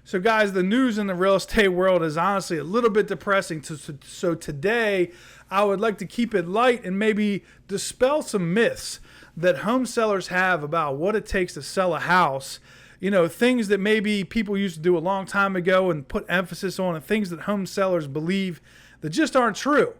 So guys, the news in the real estate world is honestly a little bit depressing. So today, I would like to keep it light and maybe dispel some myths that home sellers have about what it takes to sell a house. You know, things that maybe people used to do a long time ago and put emphasis on, and things that home sellers believe that just aren't true.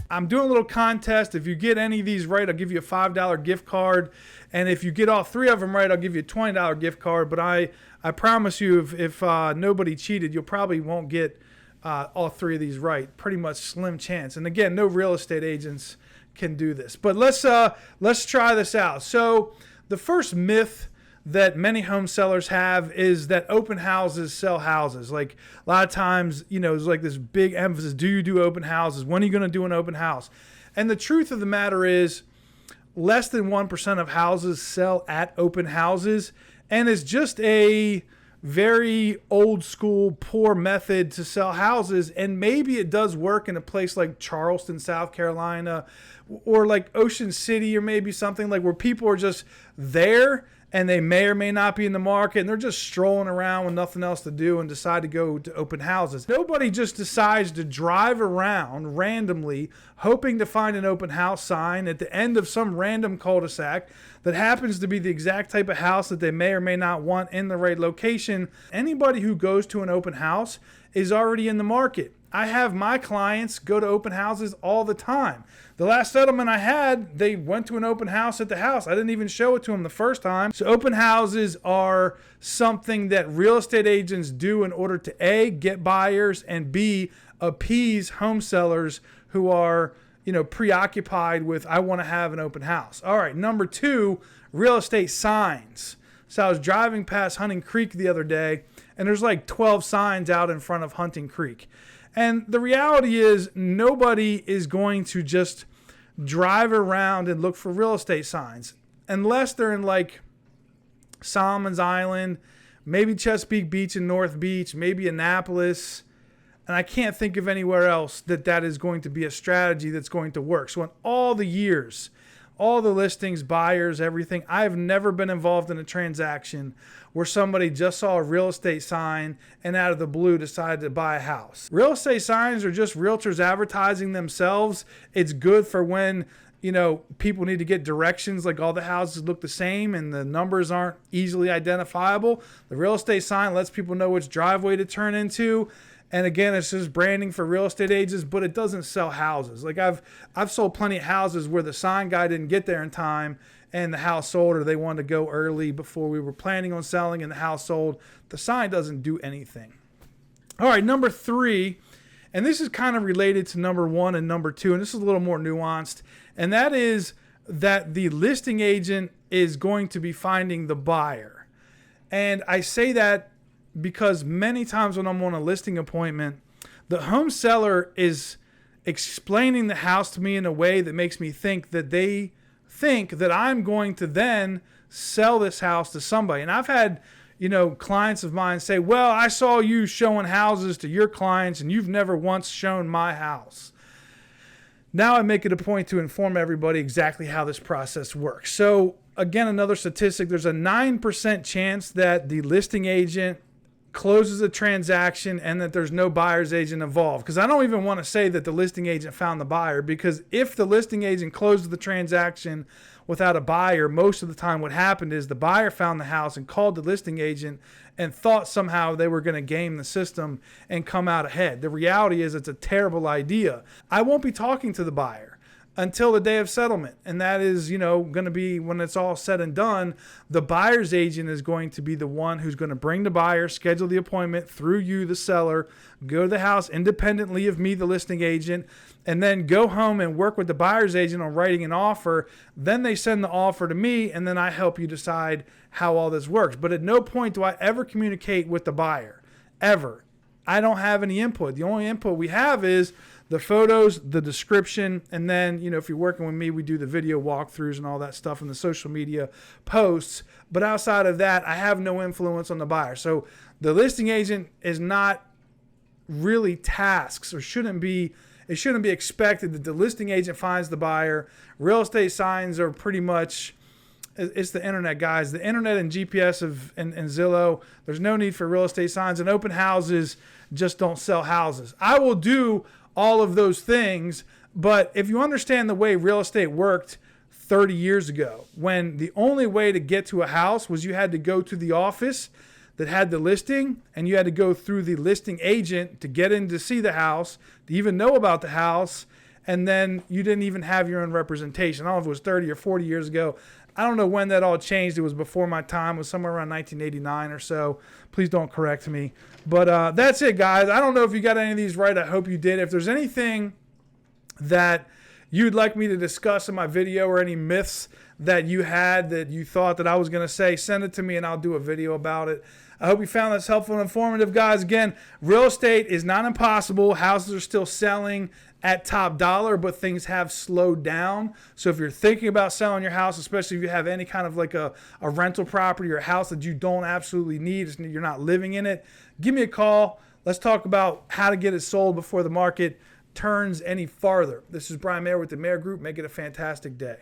I'm doing a little contest. If you get any of these right, I'll give you a $5 gift card. And if you get all three of them right, I'll give you a $20 gift card. But I promise you, if nobody cheated, you probably won't get all three of these right. Pretty much slim chance. And again, no real estate agents can do this. But let's try this out. So the first myth that many home sellers have is that open houses sell houses. Like a lot of times, you know, there's like this big emphasis. Do you do open houses? When are you going to do an open house? And the truth of the matter is less than 1% of houses sell at open houses. And it's just a very old school, poor method to sell houses. And maybe it does work in a place like Charleston, South Carolina, or like Ocean City, or maybe something like where people are just there and they may or may not be in the market, and they're just strolling around with nothing else to do and decide to go to open houses. Nobody just decides to drive around randomly hoping to find an open house sign at the end of some random cul-de-sac that happens to be the exact type of house that they may or may not want in the right location. Anybody who goes to an open house is already in the market. I have my clients go to open houses all the time. The last settlement I had, they went to an open house at the house. I didn't even show it to them the first time. So open houses are something that real estate agents do in order to A, get buyers, and B, appease home sellers who are, you know, preoccupied with, I want to have an open house. All right, number two, real estate signs. So I was driving past Hunting Creek the other day, and there's like 12 signs out in front of Hunting Creek. And the reality is nobody is going to just drive around and look for real estate signs unless they're in like Solomon's Island, maybe Chesapeake Beach and North Beach, maybe Annapolis. And I can't think of anywhere else that is going to be a strategy that's going to work. So in all the years, all the listings, buyers, everything, I've never been involved in a transaction where somebody just saw a real estate sign and out of the blue decided to buy a house. Real estate signs are just realtors advertising themselves. It's good for when, you know, people need to get directions, like all the houses look the same and the numbers aren't easily identifiable. The real estate sign lets people know which driveway to turn into. And again, it's just branding for real estate agents, but it doesn't sell houses. Like I've sold plenty of houses where the sign guy didn't get there in time and the house sold, or they wanted to go early before we were planning on selling and the house sold. The sign doesn't do anything. All right, number three, and this is kind of related to number one and number two, and this is a little more nuanced, and that is that the listing agent is going to be finding the buyer. And I say that because many times when I'm on a listing appointment, the home seller is explaining the house to me in a way that makes me think that they think that I'm going to then sell this house to somebody. And I've had, you know, clients of mine say, well, I saw you showing houses to your clients and you've never once shown my house. Now I make it a point to inform everybody exactly how this process works. So again, another statistic, there's a 9% chance that the listing agent closes a transaction and that there's no buyer's agent involved. Because I don't even want to say that the listing agent found the buyer, because if the listing agent closes the transaction without a buyer, most of the time what happened is the buyer found the house and called the listing agent and thought somehow they were going to game the system and come out ahead. The reality is it's a terrible idea. I won't be talking to the buyer until the day of settlement. And that is, you know, going to be when it's all said and done. The buyer's agent is going to be the one who's going to bring the buyer, schedule the appointment through you, the seller, go to the house independently of me, the listing agent, and then go home and work with the buyer's agent on writing an offer. Then they send the offer to me, and then I help you decide how all this works. But at no point do I ever communicate with the buyer, ever. I don't have any input. The only input we have is the photos, the description, and then, you know, if you're working with me, we do the video walkthroughs and all that stuff and the social media posts. But outside of that, I have no influence on the buyer. So the listing agent is not really tasked, or shouldn't be expected that the listing agent finds the buyer. Real estate signs are pretty much It's the internet, guys. The internet and GPS and Zillow. There's no need for real estate signs, and open houses just don't sell houses. I will do all of those things, but if you understand the way real estate worked 30 years ago, when the only way to get to a house was you had to go to the office that had the listing, and you had to go through the listing agent to get in to see the house, to even know about the house, and then you didn't even have your own representation. I don't know if it was 30 or 40 years ago. I don't know when that all changed. It was before my time. It was somewhere around 1989 or so. Please don't correct me. But that's it, guys. I don't know if you got any of these right. I hope you did. If there's anything that you'd like me to discuss in my video, or any myths that you had that you thought that I was going to say, send it to me and I'll do a video about it. I hope you found this helpful and informative, guys. Again, real estate is not impossible. Houses are still selling at top dollar, but things have slowed down. So if you're thinking about selling your house, especially if you have any kind of like a rental property or a house that you don't absolutely need, you're not living in it, give me a call. Let's talk about how to get it sold before the market turns any farther. This is Brian Mayer with the Mayer Group. Make it a fantastic day.